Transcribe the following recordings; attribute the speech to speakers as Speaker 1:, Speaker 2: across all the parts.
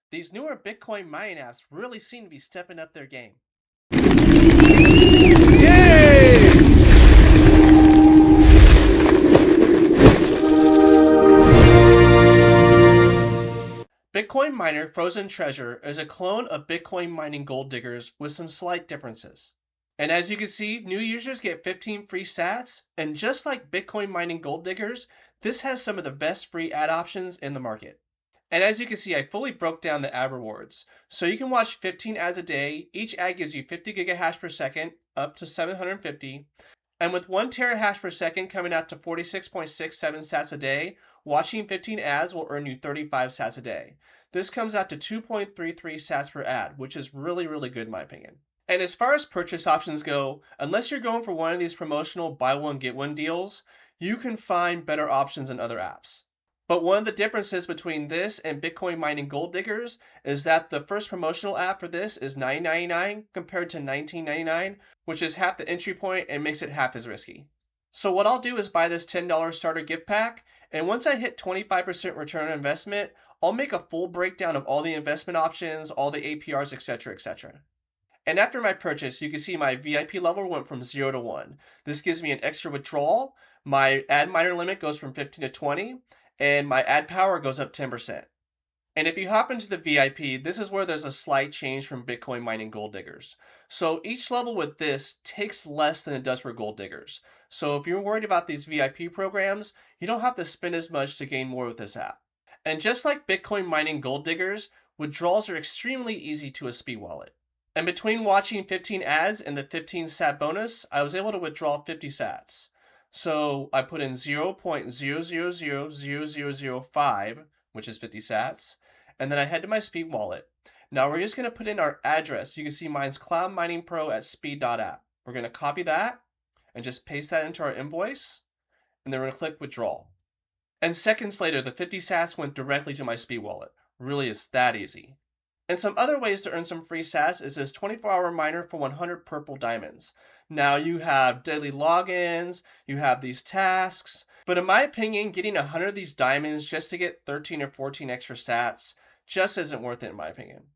Speaker 1: These newer Bitcoin mining apps really seem to be stepping up their game.
Speaker 2: Yay!
Speaker 1: Bitcoin Miner Frozen Treasure is a clone of Bitcoin Mining Gold Diggers with some slight differences. And as you can see, new users get 15 free sats, and just like Bitcoin Mining Gold Diggers, this has some of the best free ad options in the market. And as you can see, I fully broke down the ad rewards. So you can watch 15 ads a day. Each ad gives you 50 gigahash per second, up to 750. And with 1 terahash per second coming out to 46.67 sats a day, watching 15 ads will earn you 35 sats a day. This comes out to 2.33 sats per ad, which is really, really good in my opinion. And as far as purchase options go, unless you're going for one of these promotional buy one get one deals, you can find better options in other apps. But one of the differences between this and Bitcoin Mining Gold Diggers is that the first promotional app for this is $9.99 compared to $19.99, which is half the entry point and makes it half as risky. So what I'll do is buy this $10 starter gift pack, and once I hit 25% return on investment, I'll make a full breakdown of all the investment options, all the APRs, etc., etc. And after my purchase, you can see my VIP level went from 0 to 1. This gives me an extra withdrawal. My ad miner limit goes from 15 to 20, and my ad power goes up 10%. And if you hop into the VIP, this is where there's a slight change from Bitcoin Mining Gold Diggers. So each level with this takes less than it does for Gold Diggers. So if you're worried about these VIP programs, you don't have to spend as much to gain more with this app. And just like Bitcoin Mining Gold Diggers, withdrawals are extremely easy to a speed wallet. And between watching 15 ads and the 15 sat bonus, I was able to withdraw 50 sats. So I put in 0.0000005, which is 50 sats, and then I head to my Speed wallet. Now we're just going to put in our address. You can see mine's cloudminingpro@speed.app. We're going to copy that and just paste that into our invoice, and then we're going to click withdrawal. And seconds later, the 50 sats went directly to my Speed wallet. Really, it's that easy. And some other ways to earn some free sats is this 24-hour miner for 100 purple diamonds. Now you have daily logins, you have these tasks, but in my opinion, getting 100 of these diamonds just to get 13 or 14 extra sats just isn't worth it in my opinion.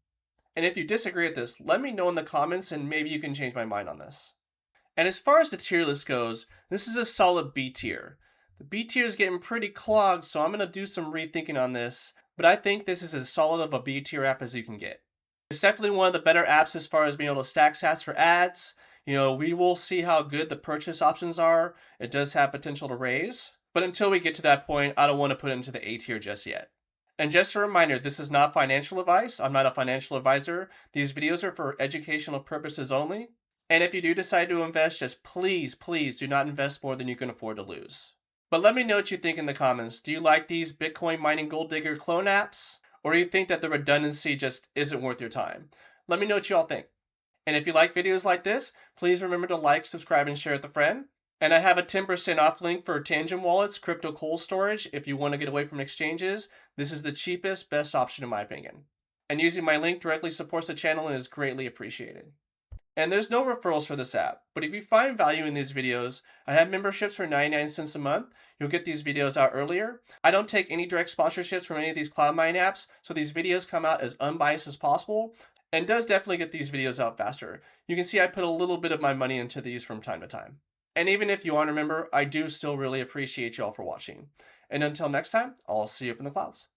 Speaker 1: And if you disagree with this, let me know in the comments and maybe you can change my mind on this. And as far as the tier list goes, this is a solid B tier. The B tier is getting pretty clogged, so I'm going to do some rethinking on this. But I think this is as solid of a B tier app as you can get. It's definitely one of the better apps as far as being able to stack sats for ads. We will see how good the purchase options are. It does have potential to raise. But until we get to that point, I don't want to put it into the A tier just yet. And just a reminder, this is not financial advice. I'm not a financial advisor. These videos are for educational purposes only. And if you do decide to invest, just please, please do not invest more than you can afford to lose. But let me know what you think in the comments. Do you like these Bitcoin Mining Gold Digger clone apps? Or do you think that the redundancy just isn't worth your time? Let me know what you all think. And if you like videos like this, please remember to like, subscribe, and share with a friend. And I have a 10% off link for Tangent Wallet's crypto cold storage if you want to get away from exchanges. This is the cheapest, best option in my opinion. And using my link directly supports the channel and is greatly appreciated. And there's no referrals for this app, but if you find value in these videos, I have memberships for 99 cents a month. You'll get these videos out earlier. I don't take any direct sponsorships from any of these cloud mine apps, so these videos come out as unbiased as possible, and does definitely get these videos out faster. You can see I put a little bit of my money into these from time to time. And even if you aren't a member, I do still really appreciate y'all for watching. And until next time, I'll see you up in the clouds.